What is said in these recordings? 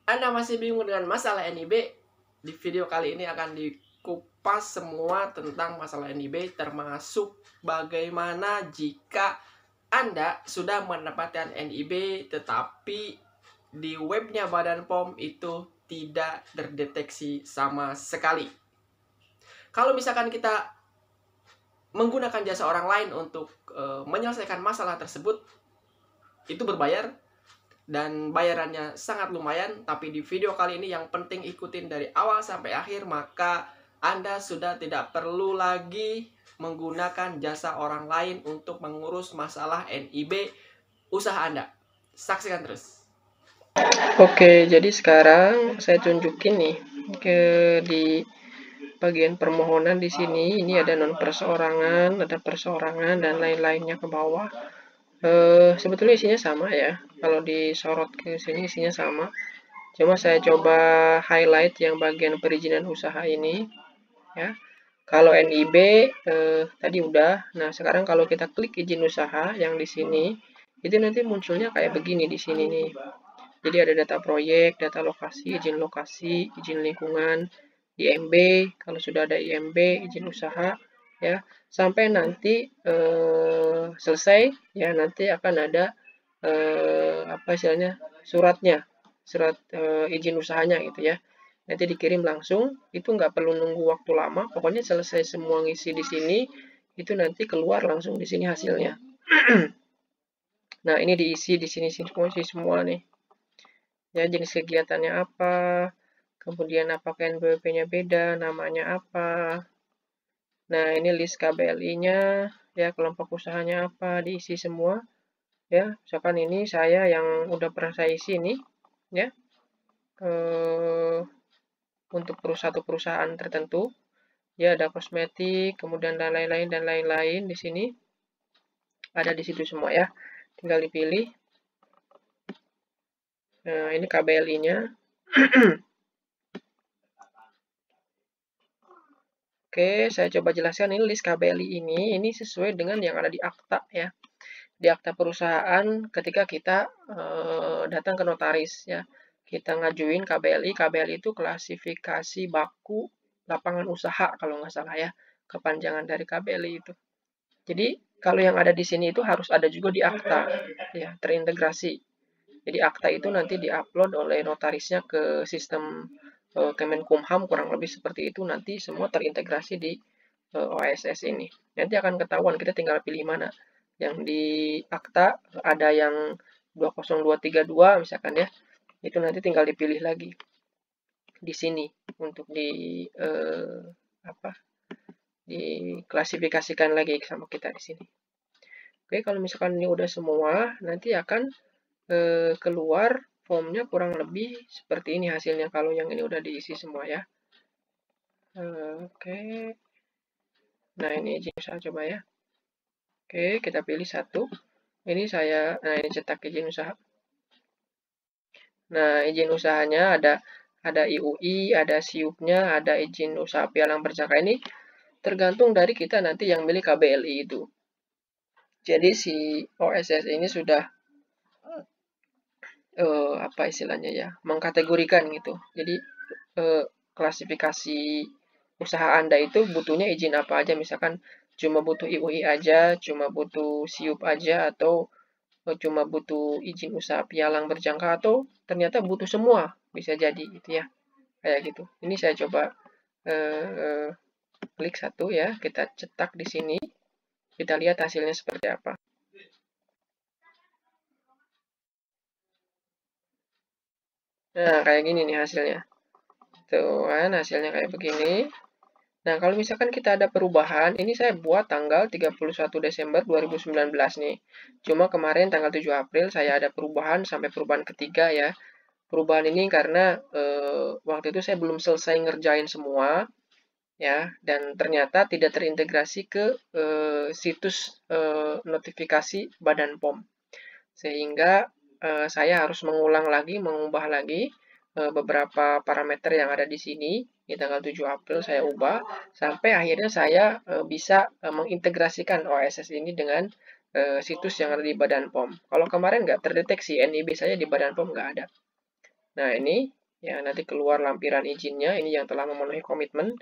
Anda masih bingung dengan masalah NIB? Di video kali ini akan dikupas semua tentang masalah NIB, termasuk bagaimana jika Anda sudah mendapatkan NIB tetapi di webnya Badan POM itu tidak terdeteksi sama sekali. Kalau misalkan kita menggunakan jasa orang lain untuk menyelesaikan masalah tersebut, itu berbayar dan bayarannya sangat lumayan. Tapi di video kali ini yang penting ikutin dari awal sampai akhir, maka Anda sudah tidak perlu lagi menggunakan jasa orang lain untuk mengurus masalah NIB usaha Anda. Saksikan terus. Oke, jadi sekarang saya tunjukin nih di bagian permohonan di sini. Ini ada non perseorangan, ada perseorangan dan lain-lainnya ke bawah. Sebetulnya isinya sama ya. Kalau disorot ke sini isinya sama. Cuma saya coba highlight yang bagian perizinan usaha ini ya. Kalau NIB tadi udah. Nah, sekarang kalau kita klik izin usaha yang di sini, itu nanti munculnya kayak begini di sini nih. Jadi ada data proyek, data lokasi, izin lingkungan, IMB, kalau sudah ada IMB, izin usaha, ya, sampai nanti selesai, ya nanti akan ada apa istilahnya suratnya, surat izin usahanya gitu ya. Nanti dikirim langsung, itu nggak perlu nunggu waktu lama, pokoknya selesai semua ngisi di sini, itu nanti keluar langsung di sini hasilnya. Nah ini diisi di sini semua nih. Ya, jenis kegiatannya apa, kemudian apakah NPWP-nya beda, namanya apa. Nah, ini list KBLI-nya, ya kelompok usahanya apa, diisi semua. Ya, misalkan ini saya yang udah pernah saya isi nih, ya, untuk satu perusahaan tertentu. Ya, ada kosmetik, kemudian dan lain-lain di sini. Ada di situ semua ya, tinggal dipilih. Nah, ini KBLI-nya. Oke, saya coba jelaskan ini list KBLI ini sesuai dengan yang ada di akta ya. Di akta perusahaan ketika kita datang ke notaris ya. Kita ngajuin KBLI, KBLI itu klasifikasi baku lapangan usaha kalau nggak salah ya. Kepanjangan dari KBLI itu. Jadi kalau yang ada di sini itu harus ada juga di akta ya, terintegrasi. Jadi akta itu nanti diupload oleh notarisnya ke sistem Kemenkumham, kurang lebih seperti itu, nanti semua terintegrasi di OSS ini. Nanti akan ketahuan, kita tinggal pilih mana. Yang di akta ada yang 20232 misalkan ya, itu nanti tinggal dipilih lagi di sini untuk diklasifikasikan lagi sama kita di sini. Oke, kalau misalkan ini udah semua, nanti akan keluar formnya kurang lebih seperti ini hasilnya kalau yang ini udah diisi semua ya. Oke. Nah, ini izin usaha coba ya. Oke, kita pilih satu. Ini ini cetak izin usaha. Nah, izin usahanya ada IUI, ada SIUP-nya, ada izin usaha pialang berjangka. Ini tergantung dari kita nanti yang milik KBLI itu. Jadi si OSS ini sudah apa istilahnya ya, mengkategorikan gitu. Jadi klasifikasi usaha Anda itu butuhnya izin apa aja, misalkan cuma butuh IUI aja, cuma butuh SIUP aja, atau cuma butuh izin usaha pialang berjangka, atau ternyata butuh semua, bisa jadi gitu ya, kayak gitu. Ini saya coba klik satu ya, kita cetak di sini, kita lihat hasilnya seperti apa. Nah, kayak gini nih hasilnya. Tuh kan, hasilnya kayak begini. Nah, kalau misalkan kita ada perubahan, ini saya buat tanggal 31 Desember 2019 nih. Cuma kemarin tanggal 7 April saya ada perubahan sampai perubahan ketiga ya. Perubahan ini karena waktu itu saya belum selesai ngerjain semua ya, dan ternyata tidak terintegrasi ke situs notifikasi Badan POM. Sehingga saya harus mengulang lagi, mengubah lagi beberapa parameter yang ada di sini. Di tanggal 7 April saya ubah, sampai akhirnya saya bisa mengintegrasikan OSS ini dengan situs yang ada di Badan POM. Kalau kemarin nggak terdeteksi, NIB saya di Badan POM nggak ada. Nah, ini ya nanti keluar lampiran izinnya, ini yang telah memenuhi komitmen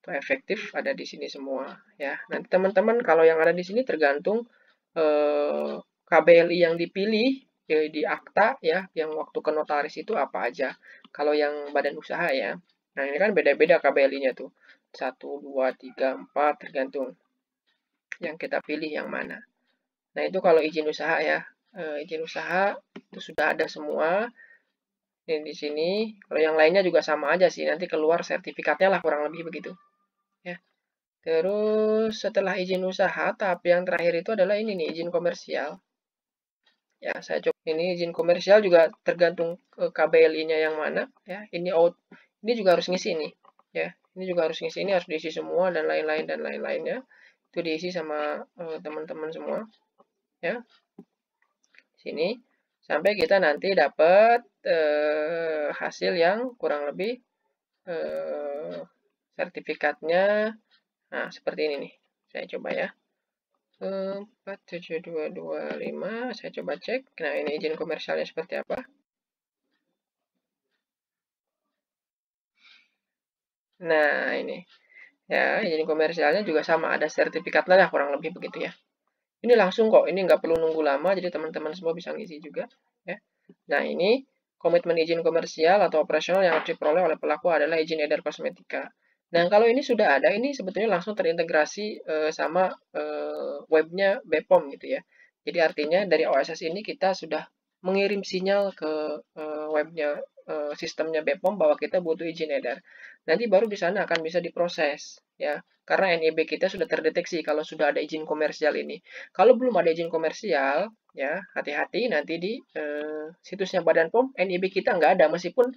atau efektif ada di sini semua ya. Nanti teman-teman kalau yang ada di sini tergantung KBLI yang dipilih di akta ya, yang waktu ke notaris itu apa aja. Kalau yang badan usaha ya. Nah, ini kan beda-beda KBLI-nya tuh. 1, 2, 3, 4 tergantung yang kita pilih yang mana. Nah, itu kalau izin usaha ya. Izin usaha itu sudah ada semua. Ini di sini. Kalau yang lainnya juga sama aja sih. Nanti keluar sertifikatnya lah kurang lebih begitu. Ya. Terus setelah izin usaha, tahap yang terakhir itu adalah ini nih, izin komersial. Ya, saya coba ini izin komersial juga tergantung KBLI-nya yang mana ya. Ini juga harus ngisi nih. Ya, ini juga harus ngisi, ini harus diisi semua dan lain-lain dan lain-lainnya. Itu diisi sama teman-teman semua. Ya. Sini sampai kita nanti dapat hasil yang kurang lebih sertifikatnya. Nah, seperti ini nih. Saya coba ya. 47225, saya coba cek. Nah, ini izin komersialnya seperti apa. Nah, ini. Ya, izin komersialnya juga sama. Ada sertifikatnya lah, kurang lebih begitu ya. Ini langsung kok. Ini nggak perlu nunggu lama, jadi teman-teman semua bisa ngisi juga. Ya. Nah, ini komitmen izin komersial atau operasional yang harus diperoleh oleh pelaku adalah izin edar kosmetika. Nah, kalau ini sudah ada, ini sebetulnya langsung terintegrasi sama webnya BPOM gitu ya. Jadi artinya dari OSS ini kita sudah mengirim sinyal ke webnya sistemnya BPOM bahwa kita butuh izin edar. Nanti baru di sana akan bisa diproses ya. Karena NIB kita sudah terdeteksi kalau sudah ada izin komersial ini. Kalau belum ada izin komersial, ya hati-hati nanti di situsnya Badan POM NIB kita nggak ada meskipun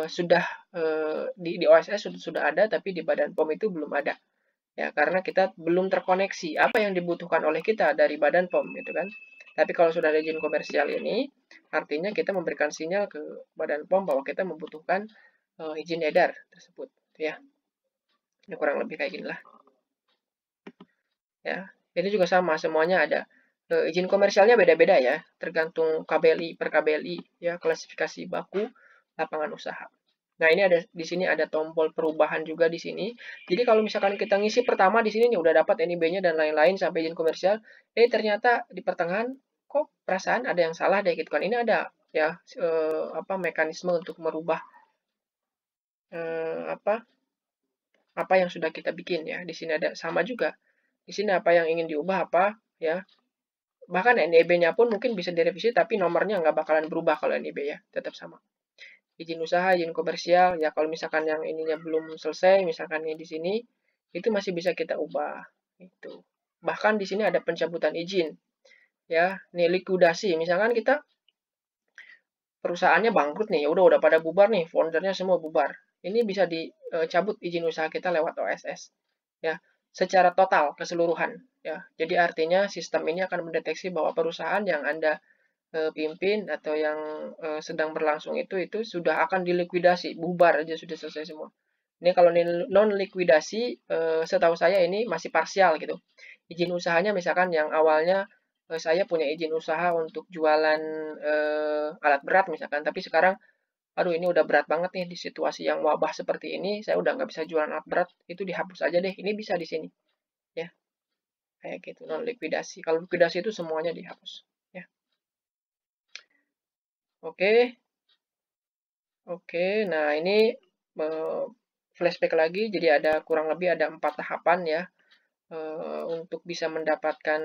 sudah di OSS sudah ada tapi di Badan POM itu belum ada ya karena kita belum terkoneksi apa yang dibutuhkan oleh kita dari Badan POM gitu kan. Tapi kalau sudah ada izin komersial ini artinya kita memberikan sinyal ke Badan POM bahwa kita membutuhkan izin edar tersebut ya. Ini kurang lebih kayak gini lah ya. Ini juga sama semuanya ada. Izin komersialnya beda-beda ya, tergantung KBLI per KBLI ya, klasifikasi baku lapangan usaha. Nah, ini ada di sini ada tombol perubahan juga di sini. Jadi kalau misalkan kita ngisi pertama di sini nih udah dapat NIB-nya dan lain-lain sampai izin komersial, ternyata di pertengahan kok perasaan ada yang salah deh gitu kan. Ini ada ya mekanisme untuk merubah apa yang sudah kita bikin ya. Di sini ada sama juga. Di sini apa yang ingin diubah apa ya. Bahkan NIB-nya pun mungkin bisa direvisi tapi nomornya nggak bakalan berubah kalau NIB ya, tetap sama. Izin usaha, izin komersial, ya kalau misalkan yang ininya belum selesai, misalkan ini di sini, itu masih bisa kita ubah. Itu. Bahkan di sini ada pencabutan izin. Ya, nih likuidasi, misalkan kita perusahaannya bangkrut nih, ya udah pada bubar nih, foundernya semua bubar. Ini bisa dicabut izin usaha kita lewat OSS. Ya, secara total keseluruhan ya. Jadi artinya sistem ini akan mendeteksi bahwa perusahaan yang Anda pimpin atau yang sedang berlangsung itu sudah akan dilikuidasi, bubar aja sudah selesai semua. Ini kalau non likuidasi setahu saya ini masih parsial gitu. Izin usahanya misalkan yang awalnya saya punya izin usaha untuk jualan alat berat misalkan, tapi sekarang aduh ini udah berat banget nih di situasi yang wabah seperti ini, saya udah nggak bisa jualan alat berat, itu dihapus aja deh. Ini bisa di sini ya. Kayak gitu non likuidasi. Kalau likuidasi itu semuanya dihapus ya. Oke. Oke, nah ini flashback lagi, jadi ada kurang lebih ada 4 tahapan ya untuk bisa mendapatkan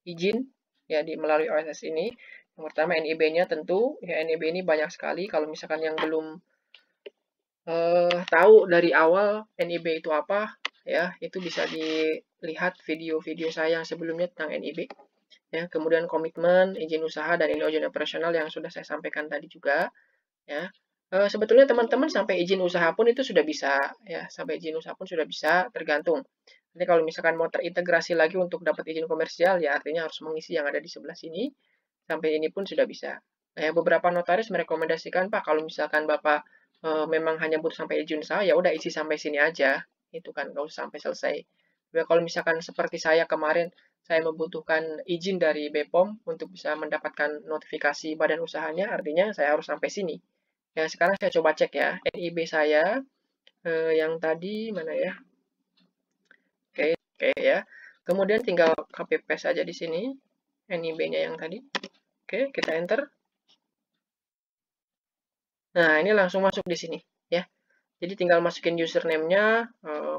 izin ya melalui OSS ini. Yang pertama NIB-nya tentu, ya NIB ini banyak sekali. Kalau misalkan yang belum tahu dari awal NIB itu apa, ya itu bisa dilihat video-video saya yang sebelumnya tentang NIB. Ya, kemudian komitmen, izin usaha, dan izin operasional yang sudah saya sampaikan tadi juga. Ya, sebetulnya teman-teman sampai izin usaha pun itu sudah bisa ya, sampai izin usaha pun sudah bisa tergantung. Nanti kalau misalkan mau terintegrasi lagi untuk dapat izin komersial ya artinya harus mengisi yang ada di sebelah sini. Sampai ini pun sudah bisa. Nah, beberapa notaris merekomendasikan Pak kalau misalkan Bapak memang hanya butuh sampai izin usaha ya udah isi sampai sini aja. Itu kan nggak usah sampai selesai. Ya, kalau misalkan seperti saya kemarin saya membutuhkan izin dari BPOM untuk bisa mendapatkan notifikasi badan usahanya, artinya saya harus sampai sini. Ya, sekarang saya coba cek ya, NIB saya yang tadi mana ya? Oke ya. Kemudian tinggal copy paste saja di sini NIB-nya yang tadi. Oke, kita enter. Nah, ini langsung masuk di sini ya. Jadi tinggal masukin username-nya,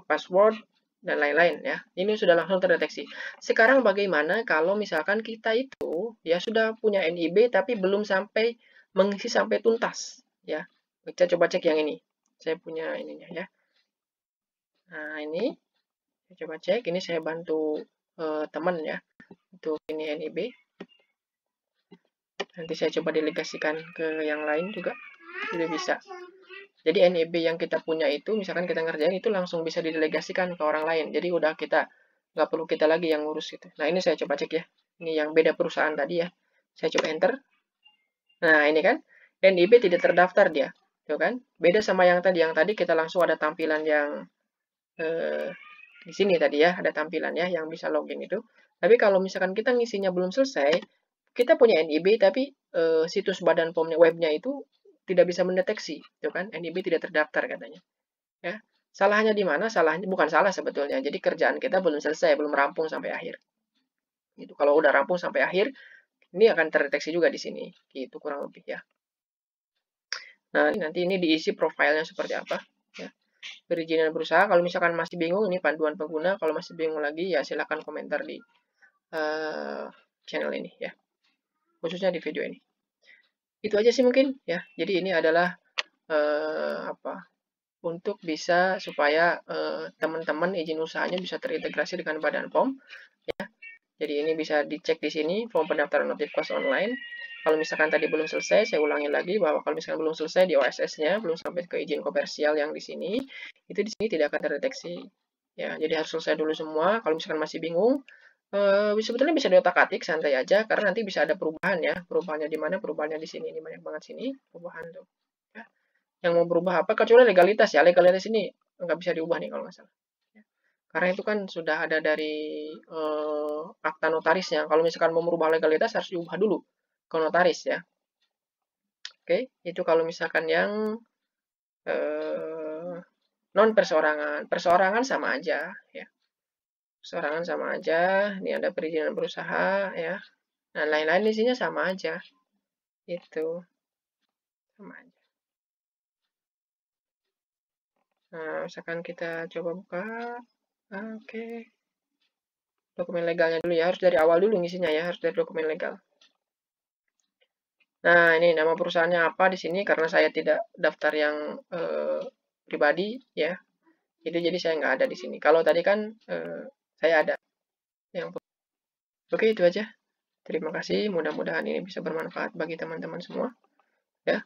password, dan lain-lain ya. Ini sudah langsung terdeteksi. Sekarang bagaimana kalau misalkan kita itu ya sudah punya NIB tapi belum sampai mengisi sampai tuntas ya. Kita coba cek yang ini. Saya punya ininya ya. Nah, ini saya coba cek. Ini saya bantu teman ya. Untuk ini NIB. Nanti saya coba delegasikan ke yang lain juga. Sudah bisa. Jadi NIB yang kita punya itu, misalkan kita ngerjain itu langsung bisa didelegasikan ke orang lain. Jadi udah kita nggak perlu kita lagi yang ngurus gitu. Nah, ini saya coba cek ya. Ini yang beda perusahaan tadi ya. Saya coba enter. Nah, ini kan NIB tidak terdaftar dia. Tuh kan? Beda sama yang tadi. Yang tadi kita langsung ada tampilan yang di sini tadi ya, ada tampilan ya yang bisa login itu. Tapi kalau misalkan kita ngisinya belum selesai, kita punya NIB tapi situs badan POM webnya itu tidak bisa mendeteksi, itu kan NIB tidak terdaftar katanya. Ya, salahnya di mana? Salahnya bukan salah sebetulnya. Jadi kerjaan kita belum selesai, belum rampung sampai akhir. Gitu. Kalau udah rampung sampai akhir, ini akan terdeteksi juga di sini. Gitu kurang lebih ya. Nah, nanti ini diisi profilnya seperti apa ya. Perizinan berusaha. Kalau misalkan masih bingung, ini panduan pengguna. Kalau masih bingung lagi, ya silakan komentar di channel ini ya. Khususnya di video ini. Itu aja sih mungkin ya. Jadi ini adalah untuk bisa supaya teman-teman izin usahanya bisa terintegrasi dengan Badan POM ya. Jadi ini bisa dicek di sini form pendaftaran notif kos online. Kalau misalkan tadi belum selesai, saya ulangi lagi bahwa kalau misalkan belum selesai di OSS-nya, belum sampai ke izin komersial yang di sini, itu di sini tidak akan terdeteksi. Ya, jadi harus selesai dulu semua. Kalau misalkan masih bingung, sebetulnya bisa diotak-atik santai aja karena nanti bisa ada perubahan ya. Perubahannya di mana? Perubahannya di sini. Ini banyak banget sini perubahan tuh. Ya. Yang mau berubah apa? Kecuali legalitas ya. Legalitas ini nggak bisa diubah nih kalau nggak salah. Ya. Karena itu kan sudah ada dari akta notarisnya. Kalau misalkan mau merubah legalitas harus diubah dulu ke notaris ya. Oke, itu kalau misalkan yang non perseorangan. Perseorangan sama aja ya. Perseorangan sama aja. Ini ada perizinan berusaha ya. Nah, lain-lain isinya sama aja. Itu sama aja. Nah, misalkan kita coba buka. Oke. Dokumen legalnya dulu ya. Harus dari awal dulu ngisinya ya. Harus dari dokumen legal. Nah, ini nama perusahaannya apa di sini karena saya tidak daftar yang pribadi ya. Itu jadi saya nggak ada di sini. Kalau tadi kan saya ada. Oke, itu aja. Terima kasih. Mudah-mudahan ini bisa bermanfaat bagi teman-teman semua. Ya.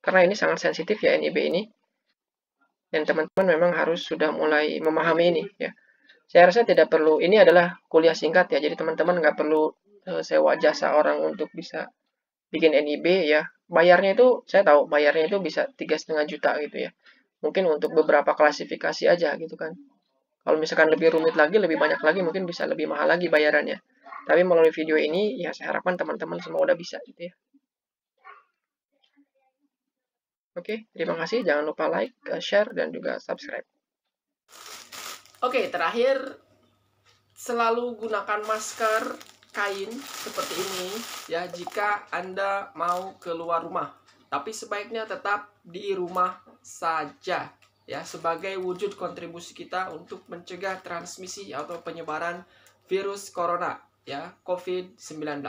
Karena ini sangat sensitif ya NIB ini. Dan teman-teman memang harus sudah mulai memahami ini ya. Saya rasa tidak perlu. Ini adalah kuliah singkat ya. Jadi teman-teman nggak perlu sewa jasa orang untuk bisa bikin NIB ya. Bayarnya itu saya tahu bayarnya itu bisa 3,5 juta gitu ya. Mungkin untuk beberapa klasifikasi aja gitu kan. Kalau misalkan lebih rumit lagi, lebih banyak lagi, mungkin bisa lebih mahal lagi bayarannya. Tapi melalui video ini, ya saya harapkan teman-teman semua udah bisa gitu ya. Oke, terima kasih. Jangan lupa like, share, dan juga subscribe. Oke, terakhir selalu gunakan masker kain seperti ini ya jika Anda mau keluar rumah. Tapi sebaiknya tetap di rumah saja ya sebagai wujud kontribusi kita untuk mencegah transmisi atau penyebaran virus corona ya COVID-19.